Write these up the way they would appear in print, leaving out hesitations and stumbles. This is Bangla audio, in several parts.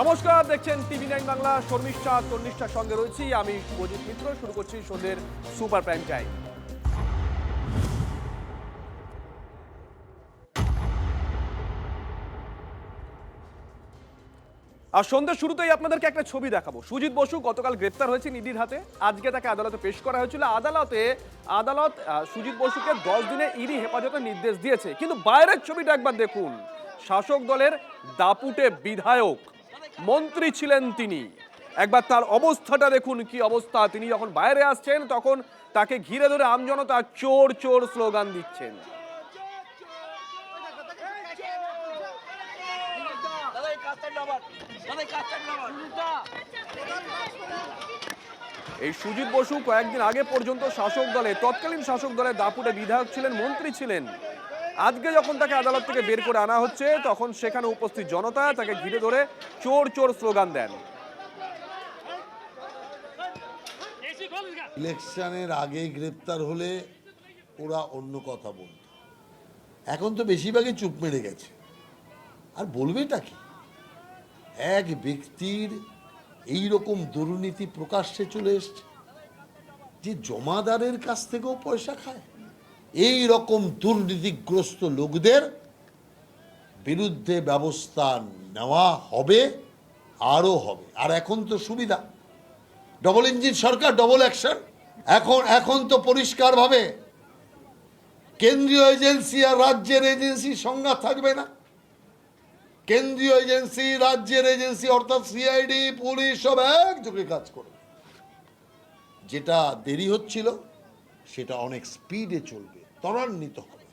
নমস্কার, দেখছেন টিভি9 বাংলা। শর্মিষ্ঠা তন্নিষ্ঠার সঙ্গে রয়েছি আমি শুভজিৎ মিত্র। শুরু করছি সন্ধ্যের সুপার প্রাইম টাইম। আর সন্ধ্যের শুরুতেই আপনাদেরকে একটা ছবি দেখাবো। সুজিত বসু গতকাল গ্রেপ্তার হয়েছে ইডির হাতে। আজকে তাকে আদালতে পেশ করা হয়েছিল। আদালত সুজিত বসুকে 10 দিনে ইডি হেফাজতের নির্দেশ দিয়েছে। কিন্তু বাইরের ছবিটা একবার দেখুন। শাসক দলের দাপুটে বিধায়ক, মন্ত্রী ছিলেন তিনি। একবার তার অবস্থাটা দেখুন, কি অবস্থা। তিনি যখন বাইরে আসছেন তখন তাকে ঘিরে ধরে আমজনতা চোর চোর স্লোগান দিচ্ছেন। এই সুজিত বসু কয়েকদিন আগে পর্যন্ত তৎকালীন শাসক দলের দাপুটে বিধায়ক ছিলেন, মন্ত্রী ছিলেন। আজকে যখন তাকে আদালত থেকে বের করে আনা হচ্ছে তখন সেখানে উপস্থিত জনতা তাকে ঘিরে ধরে চোর চোর স্লোগান দেন। ইলেকশনের আগে গ্রেপ্তার হলে ওরা অন্য কথা বলত, এখন তো বেশিরভাগই চুপ মেরে গেছে। আর বলবেটা কি? এক ব্যক্তির এই রকম দুর্নীতি প্রকাশ্যে চলে এসছে, যে জমাদারের কাছ থেকেও পয়সা খায়। এই রকম দুর্নীতিগ্রস্ত লোকদের বিরুদ্ধে ব্যবস্থা নেওয়া হবে, আরও হবে। আর এখন তো সুবিধা, ডবল ইঞ্জিন সরকার, ডবল অ্যাকশন। এখন তো পরিষ্কারভাবে কেন্দ্রীয় এজেন্সি আর রাজ্যের এজেন্সি সংজ্ঞা থাকবে না। কেন্দ্রীয় এজেন্সি, রাজ্যের এজেন্সি অর্থাৎ সিআইডি, পুলিশ সব একযোগে কাজ করবে। যেটা দেরি হচ্ছিল সেটা অনেক স্পিডে চলবে, ত্বরান্বিত হবে।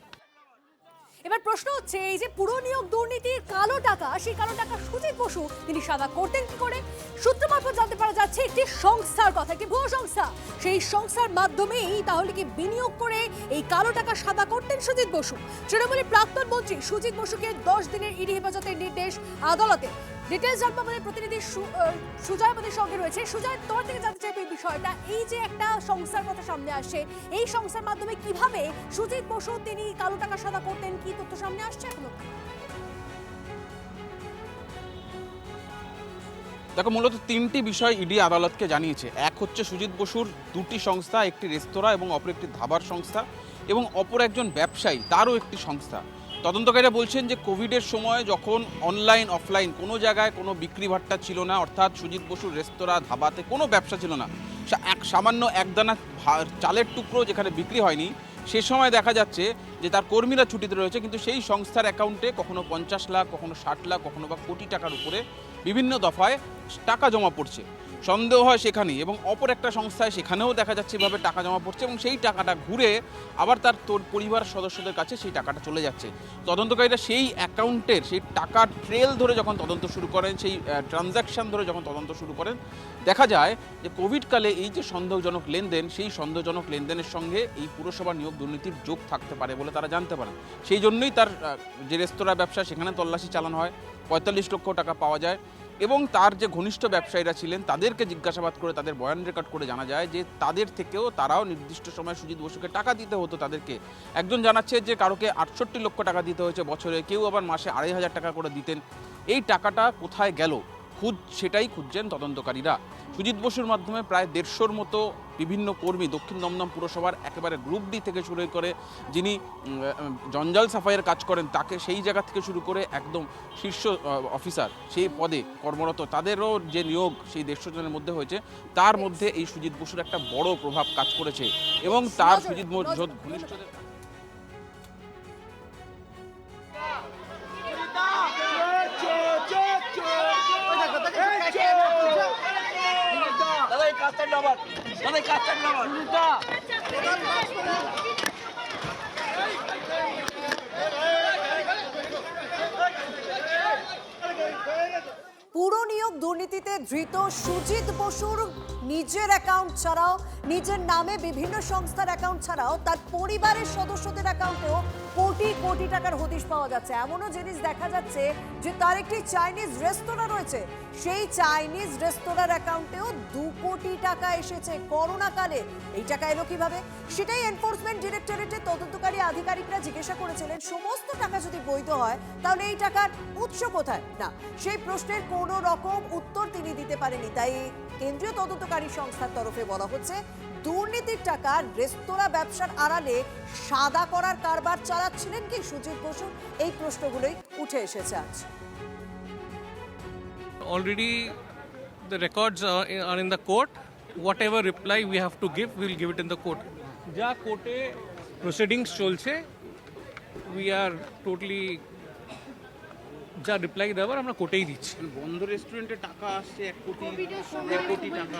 এবার প্রশ্ন হচ্ছে, এই যে পুরো নিয়োগ দুর্নীতির কালো টাকা, সেই কালো টাকা সুজিত বসু তিনি সাদা করতেন কি করে? সূত্র মারফত জানতে পারা যাচ্ছে একটি সংস্থার কথা, একটি ভুয়ো সংস্থা। সেই সংস্থার মাধ্যমেই তাহলে কি বিনিয়োগ করে এই কালো টাকা সাদা করতেন সুজিত বসু? তৃণমূলের প্রাক্তন মন্ত্রী সুজিত বসুকে 10 দিনের ইডি হেফাজতের নির্দেশ আদালতে। ডিটেলস জানবো আমাদের প্রতিনিধি সুজয় আমাদের সঙ্গে রয়েছে। সুজয়, তোমার থেকে জানতে চাইবে এই বিষয়টা। এই যে একটা সংস্থার কথা সামনে আসে, এই সংস্থার মাধ্যমে কিভাবে সুজিত বসু তিনি কালো টাকা সাদা করতেন, কি তথ্য সামনে আসছে এখনো? দেখো, মূলত 3টি বিষয় ইডি আদালতকে জানিয়েছে। এক হচ্ছে সুজিত বসুর 2টি সংস্থা, একটি রেস্তোরাঁ এবং অপর একটি ধাবার সংস্থা, এবং অপর একজন ব্যবসায়ী তারও একটি সংস্থা। তদন্তকারীরা বলছেন যে কোভিডের সময় যখন অনলাইন অফলাইন কোনো জায়গায় কোনো বিক্রি ভাট্টা ছিল না, অর্থাৎ সুজিত বসুর রেস্তোরাঁ ধাবাতে কোনো ব্যবসা ছিল না, সামান্য একদানা চালের টুকরো যেখানে বিক্রি হয়নি, সে সময় দেখা যাচ্ছে যে তার কর্মীরা ছুটিতে রয়েছে, কিন্তু সেই সংস্থার অ্যাকাউন্টে কখনো 50 লাখ, কখনো 60 লাখ, কখনো বা কোটি টাকার উপরে বিভিন্ন দফায় টাকা জমা পড়ছে। সন্দেহ হয় সেখানেই, এবং অপর একটা সংস্থায় সেখানেও দেখা যাচ্ছে এভাবে টাকা জমা পড়ছে, এবং সেই টাকাটা ঘুরে আবার তার পরিবার সদস্যদের কাছে সেই টাকাটা চলে যাচ্ছে। তদন্তকারীরা সেই অ্যাকাউন্টের সেই টাকার ট্রেল ধরে যখন তদন্ত শুরু করেন, সেই ট্রানজ্যাকশান ধরে যখন তদন্ত শুরু করেন, দেখা যায় যে কোভিডকালে এই যে সন্দেহজনক লেনদেন, সেই সন্দেহজনক লেনদেনের সঙ্গে এই পুরসভা নিয়োগ দুর্নীতির যোগ থাকতে পারে বলে তারা জানতে পারেন। সেই জন্যই তার যে রেস্তোরাঁ ব্যবসা, সেখানে তল্লাশি চালানো হয়, 45 লক্ষ টাকা পাওয়া যায়। এবং তার যে ঘনিষ্ঠ ব্যবসায়ীরা ছিলেন তাদেরকে জিজ্ঞাসাবাদ করে, তাদের বয়ান রেকর্ড করে জানা যায় যে তাদের থেকেও তারাও নির্দিষ্ট সময় সুজিত বসুকে টাকা দিতে হতো তাদেরকে। একজন জানাচ্ছে যে কারোকে 68 লক্ষ টাকা দিতে হয়েছে বছরে, কেউ আবার মাসে 2,500 টাকা করে দিতেন। এই টাকাটা কোথায় গেল সেটাই খুঁজছেন তদন্তকারীরা। সুজিত বসুর মাধ্যমে প্রায় 150-র মতো বিভিন্ন কর্মী, দক্ষিণ দমদম পুরসভার একেবারে গ্রুপ ডি থেকে শুরু করে যিনি জঞ্জাল সাফাইয়ের কাজ করেন, তাকে সেই জায়গা থেকে শুরু করে একদম শীর্ষ অফিসার সেই পদে কর্মরত, তাদেরও যে নিয়োগ সেই 150 জনের মধ্যে হয়েছে, তার মধ্যে এই সুজিত বসুর একটা বড় প্রভাব কাজ করেছে। এবং তার সুজিত বসুর ঘনিষ্ঠদের পুরো নিয়োগ দুর্নীতিতে ধৃত সুজিত বসুর নিজের অ্যাকাউন্ট ছাড়াও, নিজের নামে বিভিন্ন সংস্থার অ্যাকাউন্ট ছাড়াও তার পরিবারের সদস্যদের অ্যাকাউন্টেও কোটি কোটি টাকার হদিশ পাওয়া যাচ্ছে। এমনও জিনিস দেখা যাচ্ছে যে তার একটি চাইনিজ রেস্তোরাঁ রয়েছে, সেই চাইনিজ রেস্তোরাঁর অ্যাকাউন্টেও 2 কোটি টাকা এসেছে করোনাকালে। এই টাকা এলো কিভাবে, সেটাই এনফোর্সমেন্ট ডিরেক্টরেটের তদন্তকারী আধিকারিকরা জিজ্ঞাসা করেছিলেন। সমস্ত টাকা যদি বৈধ হয় তাহলে এই টাকার উৎস কোথায়? না, সেই প্রশ্নের কোনো রকম উত্তর তিনি দিতে পারেনি। তাই কেন্দ্রীয় তদন্তকারী সংস্থার তরফে বলা হচ্ছে দুর্নীতির টাকা রেস্তোরাঁ ব্যবসার আড়ালে সাদা করার কারবার চালাচ্ছিলেন কি সুজিত বসু, এই প্রশ্নগুলোই উঠে এসেছে আজ। Already the records are in the court. Whatever reply we have to give, we will give it in the court. যা কোর্টে প্রসিডিংস চলছে, we are totally যা রিপ্লাই দেওয়ার আমরা কোর্টেই দিচ্ছি। বন্ধ রেস্টুরেন্টে টাকা আসছে 1 কোটি টাকা।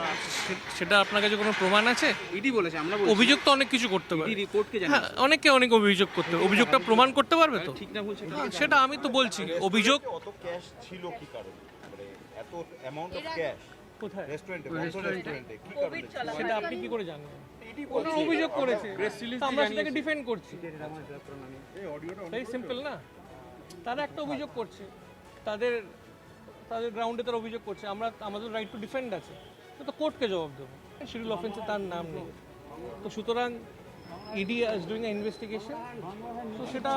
সেটা আপনার কাছে কোনো প্রমাণ আছে? ইডি বলেছে, আমরা অভিযোগ তো অনেক কিছু করতে পারে, রিপোর্টকে হ্যাঁ, অনেকে অনেক অভিযোগ করতে পারে, অভিযোগটা প্রমাণ করতে পারবে তো? ঠিক না বলছে হ্যাঁ, সেটা আমি তো বলছি অভিযোগ অত ক্যাশ ছিল কি কারণে, মানে এত অ্যামাউন্ট অফ ক্যাশ কোথায়, রেস্টুরেন্টে কি কারণে ছিল? সেটা আপনি কি করে জানেন? ওরা অভিযোগ করেছে, তো আমরা সেটাকে ডিফেন্ড করছি। ভেরি সিম্পল না, তারা একটা অভিযোগ করছে, তাদের গ্রাউন্ডে তারা অভিযোগ করছে, আমাদের রাইট টু ডিফেন্ড আছে, তো কোর্টকে জবাব দেবো। শিডিউল অফেন্সে তার নাম নেই, তো সুতরাং ED is doing a investigation, তো সেটা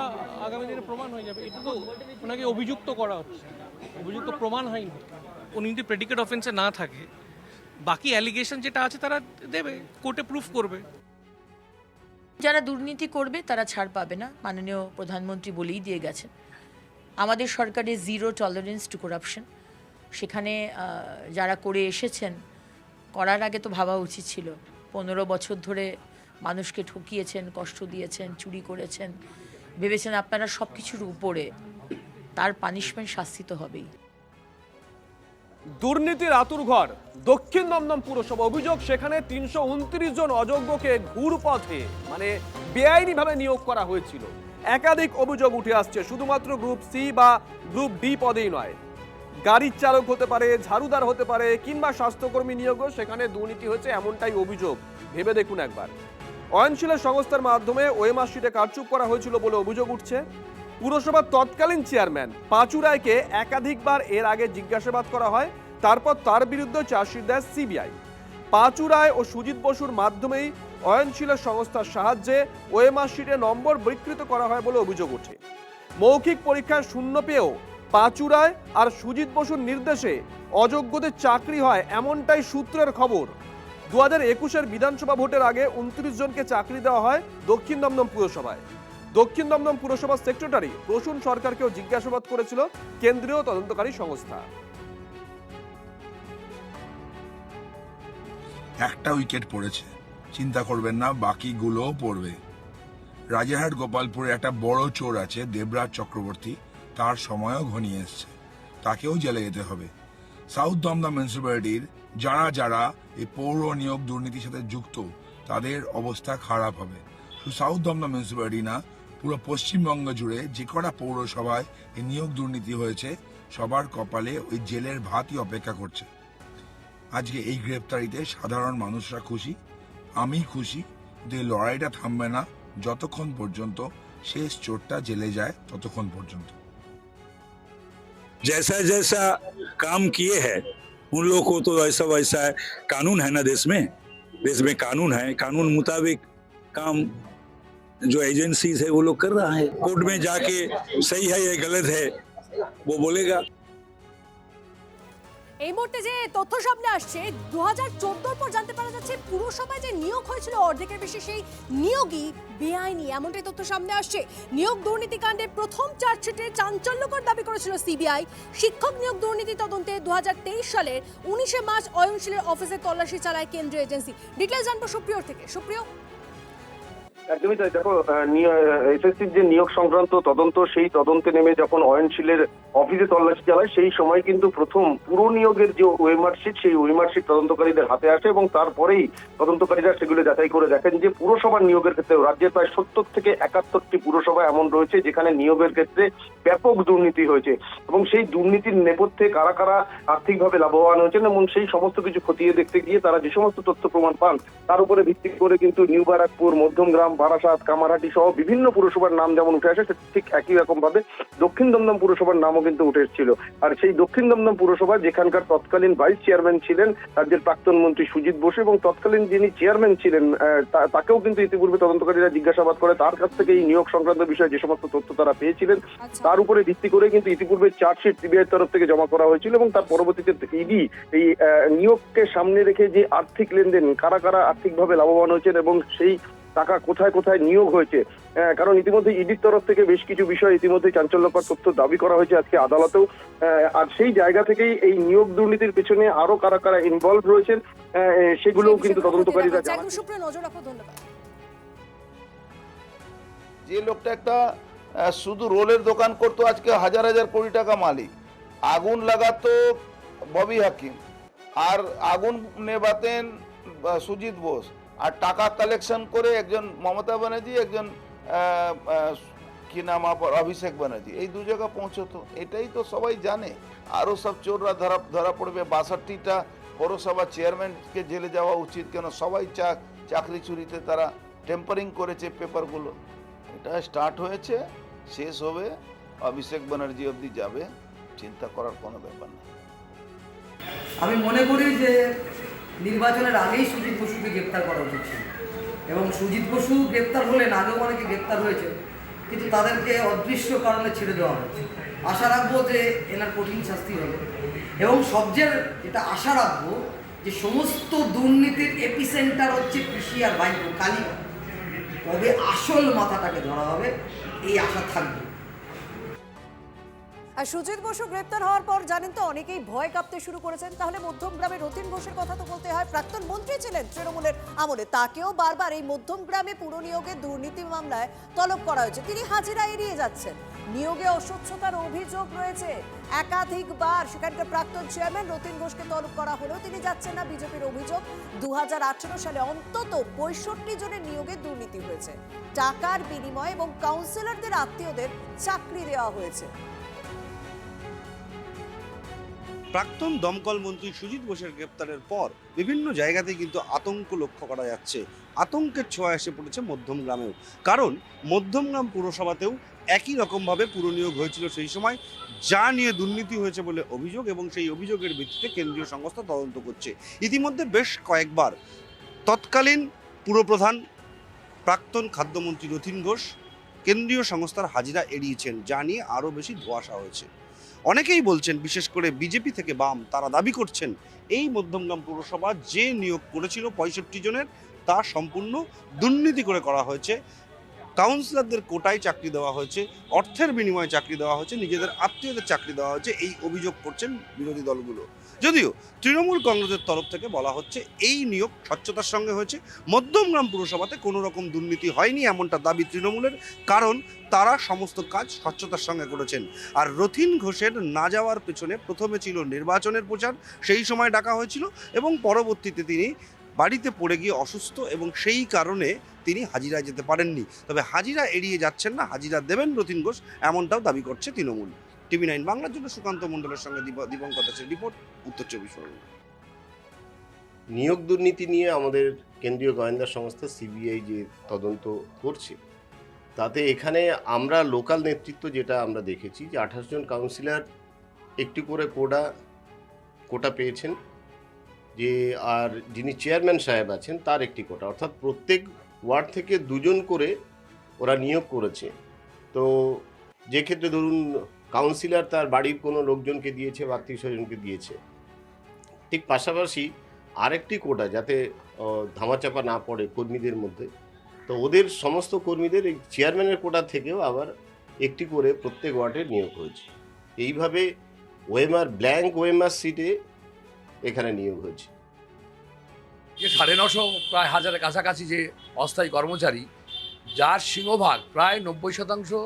আগামী দিনে প্রমাণ হয়ে যাবে। এটা তো ওনাকে অভিযুক্ত করা হচ্ছে, অভিযুক্ত প্রমাণ হয়নি। উনি যদি প্রেডিকেট অফেন্সে না থাকে, বাকি অ্যালিগেশন যেটা আছে তারা দেবে, কোর্টে প্রুফ করবে। যারা দুর্নীতি করবে তারা ছাড় পাবে না, মাননীয় প্রধানমন্ত্রী বলেই দিয়ে গেছেন। আমাদের সরকারের 0 টলারেন্স টু করাপশন, সেখানে যারা করে এসেছেন, করার আগে তো ভাবা উচিত ছিল। 15 বছর ধরে মানুষকে ঠকিয়েছেন, কষ্ট দিয়েছেন, চুরি করেছেন, ভেবেছেন আপনারা সব কিছুর উপরে, তার পানিশমেন্ট শাস্তি তো হবেই। দুর্নীতির আতুরঘর দক্ষিণ দমদম পুরসভা, অভিযোগ সেখানে 329 জন অযোগ্যকে ঘুরপথে মানে বেআইনিভাবে নিয়োগ করা হয়েছিল। একাধিক অভিযোগ উঠে আসছে, শুধুমাত্র গ্রুপ সি বা গ্রুপ ডি পদেই নয়, গাড়ির চালক হতে পারে, ঝাড়ুদার হতে পারে, কিংবা স্বাস্থ্যকর্মী নিয়োগও সেখানে দুর্নীতি হয়েছে, এমনটাই অভিযোগ। ভেবে দেখুন একবার, অয়নশীলের সংস্থার মাধ্যমে ওএমআর শিটে কারচুপ করা হয়েছিল বলে অভিযোগ উঠছে। পুরসভার তৎকালীন চেয়ারম্যান পাঁচু রায়কে একাধিকবার এর আগে জিজ্ঞাসাবাদ করা হয়, তারপর তার বিরুদ্ধে চার্জশিট দেয় সিবিআই। পাঁচু রায় ও সুজিত বসুর মাধ্যমেই অয়নশীলের সংস্থার সাহায্যে ওএমআর শিটে নম্বর বিকৃত করা হয় বলে অভিযোগ ওঠে। মৌখিক পরীক্ষায় শূন্য পেয়েও পাঁচু রায় আর সুজিত বসুর নির্দেশে অযোগ্যদের চাকরি হয়, এমনটাই সূত্রের খবর। 2021-এর বিধানসভা ভোটের আগে 29 জনকে চাকরি দেওয়া হয় দক্ষিণ দমদম পুরসভায়। দক্ষিণ দমদম পুরসভার সেক্রেটারি প্রসূন সরকারকেও জিজ্ঞাসাবাদ করেছিল কেন্দ্রীয় তদন্তকারী সংস্থা। একটা উইকেট পড়েছে, চিন্তা করবেন না, বাকিগুলোও পড়বে। রাজারহাট গোপালপুরে একটা বড় চোর আছে, দেবরাজ চক্রবর্তী, তার সময়ও ঘনিয়ে এসছে, তাকেও জেলে যেতে হবে। সাউথ দমদম মিউনিসিপ্যালিটির যারা এই পৌর নিয়োগ দুর্নীতির সাথে যুক্ত, তাদের অবস্থা খারাপ হবে। শুধু সাউথ দমদম মিউনিসিপ্যালিটি না, পুরো পশ্চিমবঙ্গ জুড়ে যে কটা পৌরসভায় এই নিয়োগ দুর্নীতি হয়েছে, সবার কপালে ওই জেলের ভাতই অপেক্ষা করছে। আজকে এই গ্রেপ্তারিতে সাধারণ মানুষরা খুশি, আমি খুশি, কিন্তু এই লড়াইটা থামবে না যতক্ষণ পর্যন্ত শেষ চোরটা জেলে যায়, ততক্ষণ পর্যন্ত। जैसा जैसा काम किए हैं उन लोगों को तो ऐसा वैसा है। कानून है ना देश में कानून है, कानून मुताबिक काम जो एजेंसीज है वो लोग कर रहा है। कोर्ट में जाके सही है या गलत है वो बोलेगा। এই মুহূর্তে যে তথ্য সামনে আসছে 2014 পর জানতে পারা যাচ্ছে পুরসভায় যে নিয়োগ হয়েছিল অর্ধেকের বেশি সেই নিয়োগই বেআইনি, এমনটাই তথ্য সামনে আসছে। নিয়োগ দুর্নীতিকাণ্ডে প্রথম চার্জশিটে চাঞ্চল্যকর দাবি করেছিল সিবিআই। শিক্ষক নিয়োগ দুর্নীতি তদন্তে 2023 সালের 19 মার্চ অয়নশীলের অফিসে তল্লাশি চালায় কেন্দ্রীয় এজেন্সি। ডিটেইলস জানবো সুপ্রিয়র থেকে। সুপ্রিয়, একদমই তাই। দেখো, এসএসসির যে নিয়োগ সংক্রান্ত তদন্ত, সেই তদন্তে নেমে যখন অয়নশীলের অফিসে তল্লাশি চালায়, সেই সময় কিন্তু প্রথম পুরো নিয়োগের যে ওয়েমার্কশিট, সেই ওয়েমার্কশিট তদন্তকারীদের হাতে আসে এবং তারপরেই তদন্তকারীরা সেগুলো যাচাই করে দেখেন যে পুরসভার নিয়োগের ক্ষেত্রে রাজ্যের প্রায় ৭০ থেকে ৭১টি পুরসভা এমন রয়েছে যেখানে নিয়োগের ক্ষেত্রে ব্যাপক দুর্নীতি হয়েছে এবং সেই দুর্নীতির নেপথ্যে কারা কারা আর্থিকভাবে লাভবান হয়েছেন এবং সেই সমস্ত কিছু খতিয়ে দেখতে গিয়ে তারা যে সমস্ত তথ্য প্রমাণ পান, তার উপরে ভিত্তি করে কিন্তু নিউ ব্যারাকপুর, মধ্যমগ্রাম, বারাসাত, কামারহাটি সহ বিভিন্ন পুরসভার নাম যেমন উঠে আসে, ঠিক একই রকম ভাবে দক্ষিণ দমদম পুরসভার নামও কিন্তু উঠে এসেছিল। আর সেই দক্ষিণ দমদম পুরসভা, যেখানকার তৎকালীন ভাইস চেয়ারম্যান ছিলেন রাজ্যের প্রাক্তন মন্ত্রী সুজিত বসু এবং তৎকালীন যিনি চেয়ারম্যান ছিলেন তাকেও কিন্তু ইতিপূর্বে তদন্তকারীরা জিজ্ঞাসাবাদ করে তার কাছ থেকে এই নিয়োগ সংক্রান্ত বিষয়ে যে সমস্ত তথ্য তারা পেয়েছিলেন, তার উপরে ভিত্তি করে কিন্তু ইতিপূর্বে চার্জশিট সিবিআইয়ের তরফ থেকে জমা করা হয়েছিল এবং তার পরবর্তীতে ইডি এই নিয়োগকে সামনে রেখে যে আর্থিক লেনদেন, কারা কারা আর্থিকভাবে লাভবান হয়েছেন এবং সেই টাকা কোথায় কোথায় নিয়োগ হয়েছে, কারণ ইতিমধ্যে ইডির তরফ থেকে বেশ কিছু বিষয় ইতিমধ্যে চাঞ্চল্যকর তথ্য দাবি করা হয়েছে আজকে আদালতেও। আর সেই জায়গা থেকেই এই নিয়োগ দুর্নীতির পেছনে আরো কারা কারা ইনভলভ রয়েছেন সেগুলোও কিন্তু তদন্তকারীরা একদম সুপ্রিয়, নজর রাখো। ধন্যবাদ। যে লোকটা একটা শুধু রোলের দোকান করতো, আজকে হাজার হাজার কোটি টাকা মালিক। আগুন লাগাতো ববি হাকিম, আর আগুন নেবাতেন সুজিত বোস, আর টাকা কালেকশন করে একজন মমতা ব্যানার্জি, একজন কি নাম অভিষেক ব্যানার্জি, এই দু জায়গা পৌঁছতো। এটাই তো সবাই জানে। আরও সব চোররা ধরা পড়বে। 62টা পৌরসভা চেয়ারম্যানকে জেলে যাওয়া উচিত, কেন সবাই চাকরি চুরিতে তারা টেম্পারিং করেছে পেপারগুলো। এটা স্টার্ট হয়েছে, শেষ হবে, অভিষেক ব্যানার্জি অবধি যাবে, চিন্তা করার কোনো ব্যাপার নেই। আমি মনে করি যে নির্বাচনের আগেই সুজিত বসুকে গ্রেপ্তার করা উচিত ছিল এবং সুজিত বসু গ্রেপ্তার হলেন, আগেও অনেকে গ্রেপ্তার হয়েছে, কিন্তু তাদেরকে অদৃশ্য কারণে ছেড়ে দেওয়া হয়েছে। আশা রাখবো যে এনার কঠিন শাস্তি হবে এবং সবচেয়ে যেটা আশা রাখবো যে সমস্ত দুর্নীতির এপিসেন্টার হচ্ছে কৃষি আর বাইক কালী, তবে আসল মাথাটাকে ধরা হবে, এই আশা থাকবে। আর সুজিত বসু গ্রেপ্তার হওয়ার পর জানেন তো অনেকেই ভয় কাঁপতে শুরু করেছেন। তাহলে মধ্যমগ্রামে রতিন ঘোষের কথা তো বলতে হয়, প্রাক্তন মন্ত্রী ছিলেন তৃণমূলের আমলে, তাকেও বারবার এই মধ্যমগ্রামে পুর নিয়োগের দুর্নীতি মামলায় তলব করা হয়েছে। তিনি হাজিরা এড়িয়ে যাচ্ছেন। নিয়োগে অস্বচ্ছতার অভিযোগ রয়েছে একাধিকবার। সেখানকার প্রাক্তন চেয়ারম্যান রতিন ঘোষকে তলব করা হলেও তিনি যাচ্ছেন না। বিজেপির অভিযোগ 2018 সালে অন্তত 65 জনের নিয়োগে দুর্নীতি হয়েছে। টাকার বিনিময়ে এবং কাউন্সিলরদের আত্মীয়দের চাকরি দেওয়া হয়েছে। প্রাক্তন দমকল মন্ত্রী সুজিত বোসের গ্রেপ্তারের পর বিভিন্ন জায়গাতে কিন্তু আতঙ্ক লক্ষ্য করা যাচ্ছে। আতঙ্কের ছোঁয়া এসে পড়েছে মধ্যমগ্রামেও, কারণ মধ্যমগ্রাম পুরসভাতেও একই রকমভাবে পুরনিয়োগ হয়েছিল সেই সময়, যা নিয়ে দুর্নীতি হয়েছে বলে অভিযোগ এবং সেই অভিযোগের ভিত্তিতে কেন্দ্রীয় সংস্থা তদন্ত করছে। ইতিমধ্যে বেশ কয়েকবার তৎকালীন পুরপ্রধান প্রাক্তন খাদ্যমন্ত্রী রতিন ঘোষ কেন্দ্রীয় সংস্থার হাজিরা এড়িয়েছেন, যা নিয়ে আরও বেশি ধোঁয়াশা হয়েছে। অনেকেই বলছেন, বিশেষ করে বিজেপি থেকে বাম, তারা দাবি করছেন এই মধ্যমগ্রাম পুরসভা যে নিয়োগ করেছিল 65 জনের, তা সম্পূর্ণ দুর্নীতি করে করা হয়েছে। কাউন্সিলরদের কোটায় চাকরি দেওয়া হয়েছে, অর্থের বিনিময়ে চাকরি দেওয়া হয়েছে, নিজেদের আত্মীয়দের চাকরি দেওয়া হয়েছে, এই অভিযোগ করছেন বিরোধী দলগুলো। যদিও তৃণমূল কংগ্রেসের তরফ থেকে বলা হচ্ছে এই নিয়োগ স্বচ্ছতার সঙ্গে হয়েছে, মধ্যমগ্রাম পুরসভাতে কোনো রকম দুর্নীতি হয়নি এমনটা দাবি তৃণমূলের, কারণ তারা সমস্ত কাজ স্বচ্ছতার সঙ্গে করেছেন। আর রতিন ঘোষের না যাওয়ার পেছনে প্রথমে ছিল নির্বাচনের প্রচার, সেই সময় ডাকা হয়েছিল এবং পরবর্তীতে তিনি বাড়িতে পড়ে গিয়ে অসুস্থ এবং সেই কারণে তিনি হাজিরায় যেতে পারেননি। তবে হাজিরা এড়িয়ে যাচ্ছেন না, হাজিরা দেবেন রতিন ঘোষ, এমনটাও দাবি করছে তৃণমূল। TV9 বাংলার জন্য সুকান্ত মণ্ডলের সঙ্গে দীপঙ্কর দাসের রিপোর্ট, উত্তর 24 পরগনা। নিয়োগ দুর্নীতি নিয়ে আমাদের কেন্দ্রীয় গোয়েন্দা সংস্থা সিবিআই যে তদন্ত করছে, তাতে এখানে আমরা লোকাল নেতৃত্ব যেটা আমরা দেখেছি যে 28 জন কাউন্সিলর একটি করে কোটা পেয়েছেন, যে আর যিনি চেয়ারম্যান সাহেব আছেন তার একটি কোটা, অর্থাৎ প্রত্যেক ওয়ার্ড থেকে 2 জন করে ওরা নিয়োগ করেছে। তো যে ক্ষেত্রে ধরুন কাউন্সিলর তার বাড়ির কোনো লোকজনকে দিয়েছে বা আত্মীয় স্বজনকে দিয়েছে, ঠিক পাশাপাশি আরেকটি কোটা যাতে ধামাচাপা না পড়ে কর্মীদের মধ্যে, তো ওদের সমস্ত কর্মীদের এই চেয়ারম্যানের কোটা থেকেও আবার একটি করে প্রত্যেক ওয়ার্ডে নিয়োগ হয়েছে। এইভাবে ব্ল্যাঙ্ক ওএমআর সিটে এখানে নিয়োগ হয়েছে। যে 950 প্রায় হাজারের কাছাকাছি যে অস্থায়ী কর্মচারী, যার সিংহভাগ প্রায় 90%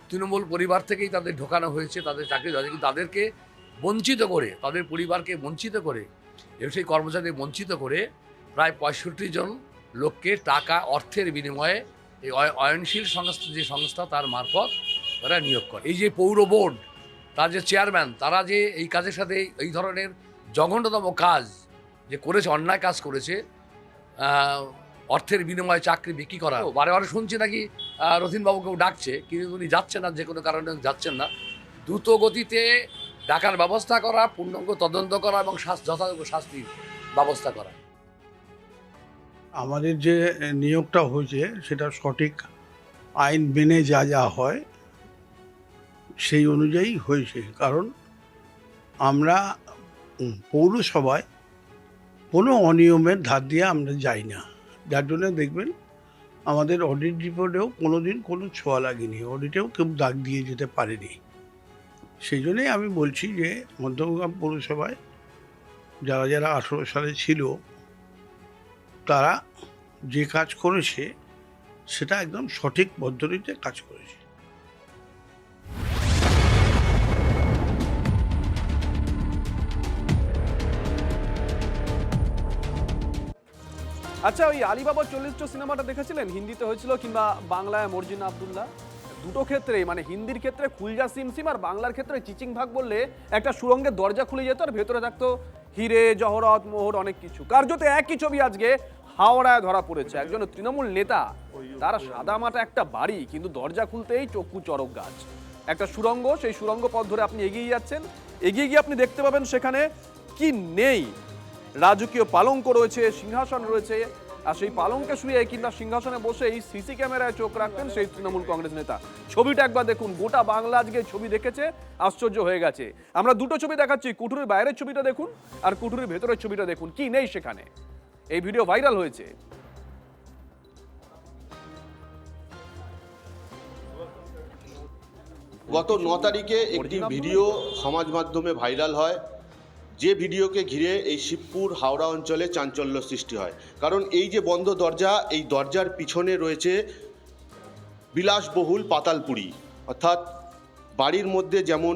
তৃণমূল পরিবার থেকেই তাদের ঢোকানো হয়েছে, তাদের চাকরি কিন্তু তাদেরকে বঞ্চিত করে, তাদের পরিবারকে বঞ্চিত করে এবং সেই কর্মচারীদের বঞ্চিত করে প্রায় 65 জন লোককে টাকা অর্থের বিনিময়ে এই অয়নশীল সংস্থা যে সংস্থা তার মারফত তারা নিয়োগ করে। এই যে পৌর বোর্ড তার যে চেয়ারম্যান, তারা যে এই কাজের সাথে এই ধরনের জঘন্যতম কাজ যে করেছে, অন্যায় কাজ করেছে, অর্থের বিনিময়ে চাকরি বিক্রি করা। বারে বারে শুনছি নাকি রথীনবাবুকেও ডাকছে, কিন্তু উনি যাচ্ছেন না, যে কোনো কারণে যাচ্ছেন না। দ্রুত গতিতে ডাকার ব্যবস্থা করা, পূর্ণাঙ্গ তদন্ত করা এবং যথাযথ শাস্তির ব্যবস্থা করা। আমাদের যে নিয়োগটা হয়েছে সেটা সঠিক আইন মেনে যা যা হয় সেই অনুযায়ী হয়েছে। কারণ আমরা পৌরসভায় কোনো অনিয়মের ধার দিয়ে আমরা যাই না, যার জন্য দেখবেন আমাদের অডিট রিপোর্টেও কোনো দিন কোনো ছোঁয়া লাগেনি, অডিটেও কেউ দাগ দিয়ে যেতে পারেনি। সেই জন্যই আমি বলছি যে মধ্যমগ্রাম পৌরসভায় যারা যারা 18 সালে ছিল তারা যে কাজ করেছে সেটা একদম সঠিক পদ্ধতিতে কাজ করেছে। আচ্ছা, ওই আলিবাবা 40 সিনেমাটা দেখেছিলেন? হিন্দিতে হয়েছিল কিংবা বাংলায় মর্জিনা আব্দুল্লাহ। দুটো ক্ষেত্রে, মানে হিন্দির ক্ষেত্রে খুলজা সিমসিম আর বাংলার ক্ষেত্রে চিচিং ভাগ বললে একটা সুরঙ্গের দরজা খুলে যেত আর ভেতরে থাকতো হিরে জহরত মোহর অনেক কিছু। কার্যত একই ছবি আজকে হাওড়ায় ধরা পড়েছে। একজন তৃণমূল নেতা, তার সাদামাটা একটা বাড়ি, কিন্তু দরজা খুলতেই চক্ষু চড়ক গাছ। একটা সুরঙ্গ, সেই সুরঙ্গ পথ ধরে আপনি এগিয়ে যাচ্ছেন, এগিয়ে গিয়ে আপনি দেখতে পাবেন সেখানে কি নেই, রাজকীয় পালঙ্ক রয়েছে, সিংহাসন রয়েছে। আর সেই পালঙ্কে শুয়ে কিংবা সিংহাসনে বসে এই সিসি ক্যামেরায় চোখ রাখতেন সেই তৃণমূল কংগ্রেস নেতা। ছবিটা একবার দেখুন, গোটা বাংলা আজকে ছবি দেখেছে, আশ্চর্য হয়ে গেছে। আমরা দুটো ছবি দেখাচ্ছি, কুঠুরির বাইরের ছবিটা দেখুন আর কুঠুরির ভেতরের ছবিটা দেখুন, কি নেই সেখানে। এই ভিডিও ভাইরাল হয়েছে। গত 9 তারিখে একটি ভিডিও সমাজ মাধ্যমে ভাইরাল হয়, যে ভিডিওকে ঘিরে এই শিবপুর হাওড়া অঞ্চলে চাঞ্চল্য সৃষ্টি হয়। কারণ এই যে বন্ধ দরজা, এই দরজার পিছনে রয়েছে বিলাসবহুল পাতালপুরি, অর্থাৎ বাড়ির মধ্যে যেমন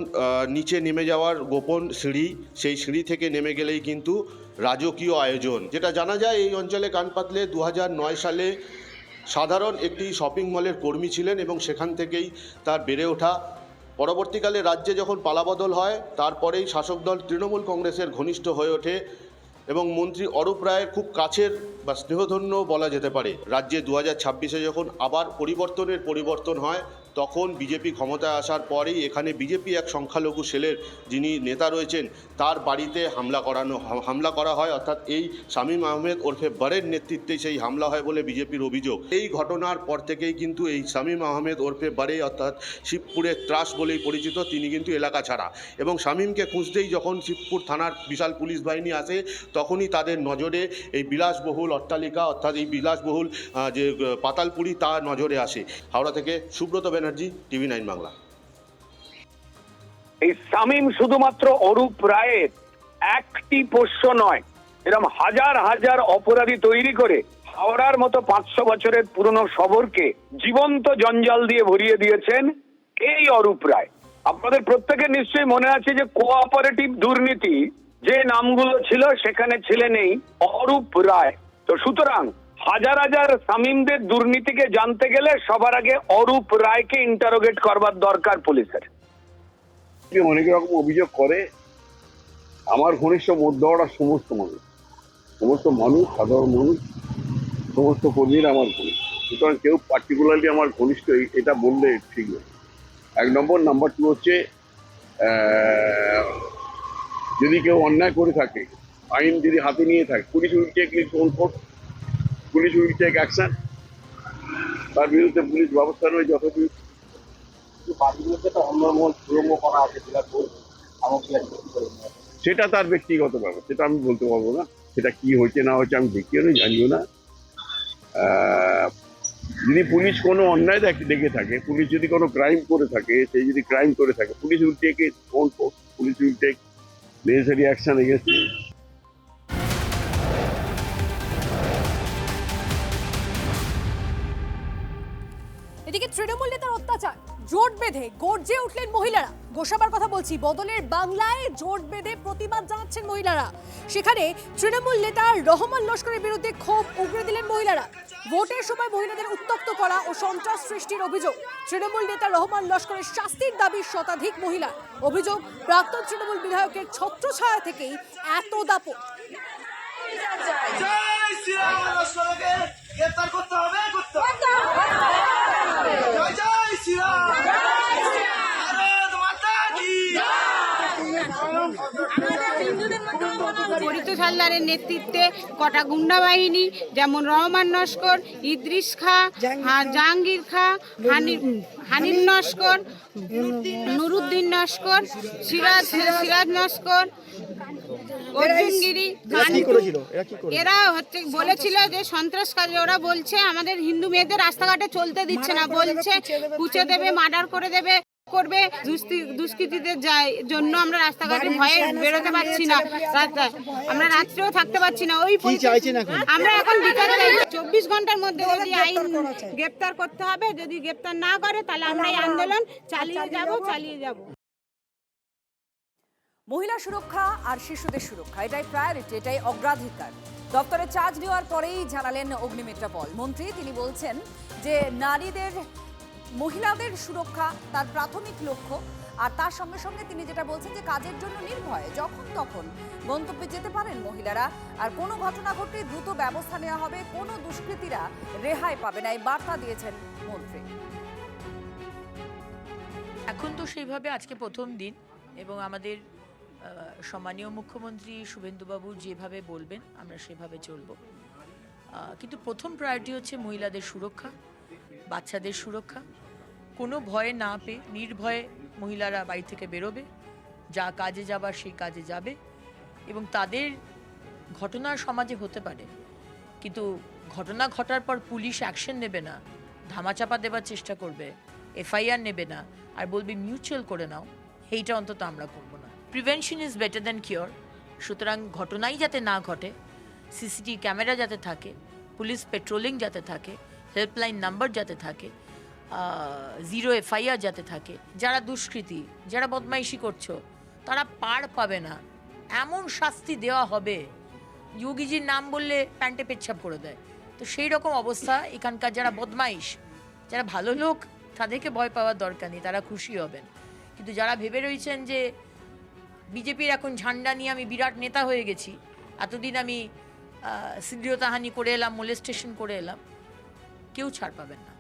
নিচে নেমে যাওয়ার গোপন সিঁড়ি, সেই সিঁড়ি থেকে নেমে গেলেই কিন্তু রাজকীয় আয়োজন। যেটা জানা যায়, এই অঞ্চলে কান পাতলে 2009 সালে সাধারণ একটি শপিং মলের কর্মী ছিলেন এবং সেখান থেকেই তার বেড়ে ওঠা। পরবর্তীকালে রাজ্যে যখন পালাবদল হয়, তারপরেই শাসক দল তৃণমূল কংগ্রেসের ঘনিষ্ঠ হয়ে ওঠে এবং মন্ত্রী অরূপ রায়ের খুব কাছের বা স্নেহধন্য বলা যেতে পারে। রাজ্যে 2026-এ যখন আবার পরিবর্তন হয়, তখন বিজেপি ক্ষমতায় আসার পরেই এখানে বিজেপি এক সংখ্যালঘু সেলের যিনি নেতা রয়েছেন তার বাড়িতে হামলা করা হয়, অর্থাৎ এই শামীম আহমেদ ওরফে বারের নেতৃত্বে সেই হামলা হয় বলে বিজেপির অভিযোগ। এই ঘটনার পর থেকেই কিন্তু এই শামীম আহমেদ ওরফে বারে, অর্থাৎ শিবপুরের ত্রাস বলেই পরিচিত, তিনি কিন্তু এলাকা ছাড়া। এবং শামীমকে খুঁজতেই যখন শিবপুর থানার বিশাল পুলিশ বাহিনী আসে, তখনই তাদের নজরে এই বিলাসবহুল অট্টালিকা, অর্থাৎ এই বিলাসবহুল যে পাতালপুরি, তা নজরে আসে। হাওড়া থেকে সুব্রত ব্যানার্জি, টিভি 9 বাংলা। এই শামীম শুধুমাত্র অরূপ রায়ের একটি পোষ্য নয়, এরকম হাজার হাজার অপরাধী তৈরি করে হাওড়ার মতো 500 বছরের পুরনো শহরকে জীবন্ত জঞ্জাল দিয়ে ভরিয়ে দিয়েছেন এই অরূপ রায়। আপনাদের প্রত্যেকের নিশ্চয়ই মনে আছে যে কোঅপারেটিভ দুর্নীতি যে নামগুলো ছিল সেখানে ছিলেন এই অরূপ রায়। তো সুতরাং হাজার হাজার শামীমদের দুর্নীতিকে জানতে গেলে সবার আগে অরূপ রায়কে ইন্টারোগেট করবার দরকার পুলিশের। অনেক রকম অভিযোগ করে, আমার ঘনিষ্ঠ মধ্যহড়ার সমস্ত মানুষ, সাধারণ মানুষ, সমস্ত কর্মীরা আমার ঘনিষ্ঠ। সুতরাং কেউ পার্টিকুলারলি আমার ঘনিষ্ঠ এটা বললে ঠিক নয়। 1 নম্বর। নাম্বার 2 হচ্ছে, যদি কেউ অন্যায় করে থাকে, আইন যদি হাতে নিয়ে থাকে, police will take its own course, police will take action, তার বিরুদ্ধে পুলিশ ব্যবস্থা নেয় যথাযথ। সেটা তার ব্যক্তিগত ব্যাপার, সেটা আমি বলতে পারবো না। সেটা কি হয়েছে না হয়েছে আমি দেখিও না, জানিও না। যদি পুলিশ কোনো অন্যায় দেখে থাকে, পুলিশ যদি কোনো ক্রাইম করে থাকে, সেই যদি ক্রাইম করে থাকে, police will take its own course, police will take necessary action against him. এদিকে তৃণমূল নেতার অত্যাচার, জোট বেঁধে গর্জে উঠলেন মহিলারা। গোসাবার কথা বলছি, বদলের বাংলায় জোট বেঁধে প্রতিবাদ জানাচ্ছেন মহিলারা। সেখানে তৃণমূল নেতা রহমান লস্করের বিরুদ্ধে ক্ষোভ উগরে দিলেন মহিলারা। ভোটের সময় মহিলাদের উত্ত্যক্ত করা ও সন্ত্রাস সৃষ্টির অভিযোগ। তৃণমূল নেতা রহমান লস্করের শাস্তির দাবি শতাধিক মহিলা। অভিযোগ, প্রাক্তন তৃণমূল বিধায়কের ছত্রছায়া থেকেই এত দাপট। ফরিদুল হালদারের নেতৃত্বে কটা গুন্ডা বাহিনী, যেমন রহমান নস্কর, ইদ্রিস খা, জাহাঙ্গীর খা, হানিফ নস্কর, নুরুদ্দিন নস্কর, সিরাজ নস্কর, অর্জুনগিরি, এরা বলেছিল যে সন্ত্রাসকারী। ওরা বলছে আমাদের হিন্দু মেয়েদের রাস্তাঘাটে চলতে দিচ্ছে না, বলছে পুঁছে দেবে, মার্ডার করে দেবে, করবে। দুষ্কৃতীদের জন্য আমরা রাস্তাঘাটে ভয়ে বেরোতে পারছি না, আমরা রাত্রেও থাকতে পারছি না। ওই আমরা এখন বিচার চাই, 24 ঘন্টার মধ্যে যদি আইন গ্রেপ্তার করতে হবে। যদি গ্রেপ্তার না করে তাহলে আমরা এই আন্দোলন চালিয়ে যাব। মহিলা সুরক্ষা আর শিশুদের সুরক্ষা, এটাই প্রায়োরিটি, এটাই অগ্রাধিকার। দপ্তরে চার্জ নেওয়ার পরেই জানালেন অগ্নিমিত্রা পল মন্ত্রী। তিনি বলছেন যে মহিলাদের সুরক্ষা তার প্রাথমিক লক্ষ্য। আর তার সঙ্গে সঙ্গে তিনি যেটা বলছেন যে কাজের জন্য নির্ভয়ে যখন তখন গন্তব্যে যেতে পারেন মহিলারা। আর কোনো ঘটনা ঘটলে দ্রুত ব্যবস্থা নেওয়া হবে, কোনো দুষ্কৃতীরা রেহাই পাবে না, এই বার্তা দিয়েছেন মন্ত্রী। এখন তো সেইভাবে আজকে প্রথম দিন, এবং আমাদের সম্মানীয় মুখ্যমন্ত্রী শুভেন্দুবাবু যেভাবে বলবেন আমরা সেভাবে চলব। কিন্তু প্রথম প্রায়োরিটি হচ্ছে মহিলাদের সুরক্ষা, বাচ্চাদের সুরক্ষা। কোনো ভয়ে না পেয়ে নির্ভয়ে মহিলারা বাড়ি থেকে বেরোবে, যা কাজে যাবার সেই কাজে যাবে। এবং তাদের ঘটনা সমাজে হতে পারে, কিন্তু ঘটনা ঘটার পর পুলিশ অ্যাকশন নেবে না, ধামাচাপা দেবার চেষ্টা করবে, এফআইআর নেবে না, আর বলবে মিউচুয়াল করে নাও, এইটা অন্তত আমরা করব না। Prevention is better than cure. সুতরাং ঘটনাই যাতে না ঘটে, সিসিটিভি ক্যামেরা যাতে থাকে, পুলিশ পেট্রোলিং যাতে থাকে, হেল্পলাইন নাম্বার যাতে থাকে, জিরো এফআইআর যাতে থাকে। যারা দুষ্কৃতী, যারা বদমাইশি করছো, তারা পার পাবে না, এমন শাস্তি দেওয়া হবে যোগীজির নাম বললে প্যান্টে পেচ্ছাপ করে দেয়। তো সেই রকম অবস্থা এখানকার যারা বদমাইশ, যারা ভালো লোক, তাদেরকে ভয় পাওয়ার দরকার নেই, তারা খুশি হবেন। কিন্তু যারা ভেবে রয়েছেন যে বিজেপির এখন ঝান্ডা নিয়ে আমি বিরাট নেতা হয়ে গেছি, এতদিন আমি শ্লীলতাহানি করে এলাম, মোলেস্টেশন করে এলাম, কেউ ছাড় পাবেন না।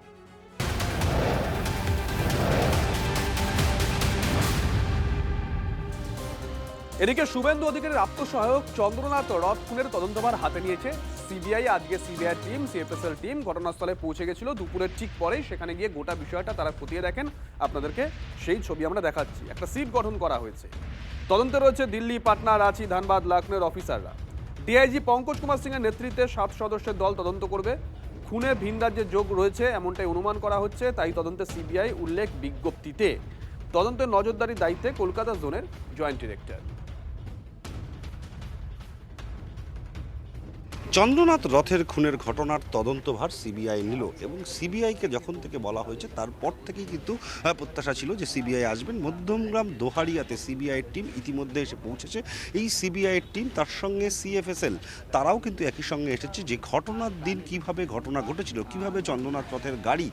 এদিকে শুভেন্দু অধিকারীর আত্মসহায়ক চন্দ্রনাথ রথ খুনের তদন্তভার হাতে নিয়েছে সিবিআই। আজকে সিবিআই টিম, সিএফএসএল টিম ঘটনাস্থলে পৌঁছে গেছিল দুপুরের ঠিক পরেই। সেখানে গিয়ে গোটা বিষয়টা তারা খতিয়ে দেখেন। আপনাদেরকে সেই ছবি আমরা দেখাচ্ছি। একটা সিট গঠন করা হয়েছে, তদন্তে রয়েছে দিল্লি, পাটনা, রাঁচি, ধানবাদ, লখনউয়ের অফিসাররা। ডিআইজি পঙ্কজ কুমার সিংয়ের নেতৃত্বে 7 সদস্যের দল তদন্ত করবে। খুনে ভিন রাজ্যের যোগ রয়েছে এমনটাই অনুমান করা হচ্ছে, তাই তদন্তে সিবিআই উল্লেখ বিজ্ঞপ্তিতে। তদন্তের নজরদারির দায়িত্বে কলকাতা জোনের জয়েন্ট ডিরেক্টর। চন্দ্রনাথ রথের খুনের ঘটনার তদন্তভার সিবিআই নিল, এবং সিবিআইকে যখন থেকে বলা হয়েছে তারপর থেকেই কিন্তু প্রত্যাশা ছিল যে সিবিআই আসবেন। মধ্যমগ্রাম দোহারিয়াতে সিবিআইয়ের টিম ইতিমধ্যে এসে পৌঁছেছে। এই সিবিআইয়ের টিম, তার সঙ্গে সিএফএসএল, তারাও কিন্তু একই সঙ্গে এসেছে। যে ঘটনার দিন কিভাবে ঘটনা ঘটেছিল, কিভাবে চন্দ্রনাথ রথের গাড়ি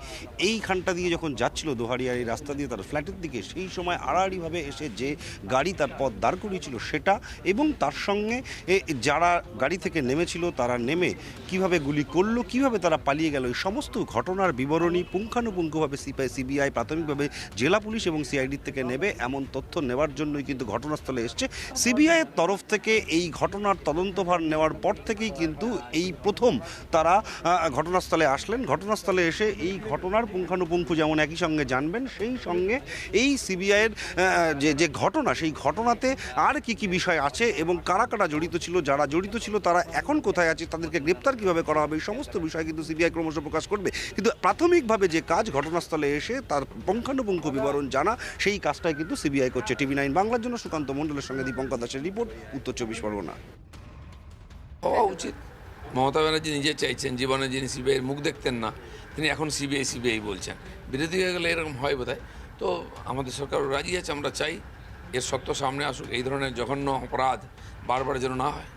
এইখানটা দিয়ে যখন যাচ্ছিল দোহারিয়ার এই রাস্তা দিয়ে তার ফ্ল্যাটের দিকে, সেই সময় আড়াআড়িভাবে এসে যে গাড়ি তার পথ দাঁড় করিয়েছিল সেটা, এবং তার সঙ্গে যারা গাড়ি থেকে নেমেছিল তারা নেমে কিভাবে গুলি করলো, কিভাবে তারা পালিয়ে গেল, এই সমস্ত ঘটনার বিবরণী পুঙ্খানুপুঙ্খভাবে সিবিআই প্রাথমিকভাবে জেলা পুলিশ এবং সিআইডির থেকে নেবে। এমন তথ্য নেওয়ার জন্যই কিন্তু ঘটনাস্থলে এসছে। সিবিআইয়ের তরফ থেকে এই ঘটনার তদন্তভার নেওয়ার পর থেকেই কিন্তু এই প্রথম তারা ঘটনাস্থলে আসলেন। ঘটনাস্থলে এসে এই ঘটনার পুঙ্খানুপুঙ্খ যেমন একই সঙ্গে জানবেন, সেই সঙ্গে এই সিবিআইয়ের যে ঘটনা, সেই ঘটনাতে আর কি কি বিষয় আছে এবং কারা কারা জড়িত ছিল, যারা জড়িত ছিল তারা এখন কোথায় আছে, তাদেরকে গ্রেপ্তার কিভাবে করা হবে, এই সমস্ত বিষয় কিন্তু সিবিআই ক্রমশ প্রকাশ করবে। কিন্তু প্রাথমিকভাবে যে কাজ, ঘটনাস্থলে এসে তার পুঙ্খানুপুঙ্খ বিবরণ জানা, সেই কাজটাই কিন্তু সিবিআই করছে। TV9 বাংলার জন্য সুকান্ত মণ্ডলের সঙ্গে দীপঙ্কর দাসের রিপোর্ট, উত্তর 24 পরগনা। হওয়া উচিত, মমতা ব্যানার্জি নিজে চাইছেন, জীবনে যিনি সিবিআইয়ের মুখ দেখতেন না তিনি এখন সিবিআই বলছেন। বিরোধী হয়ে গেলে এরকম হয় বোধহয়। তো আমাদের সরকারও রাজি আছে, আমরা চাই এর সত্য সামনে আসুক, এই ধরনের জঘন্য অপরাধ বারবার যেন না হয়।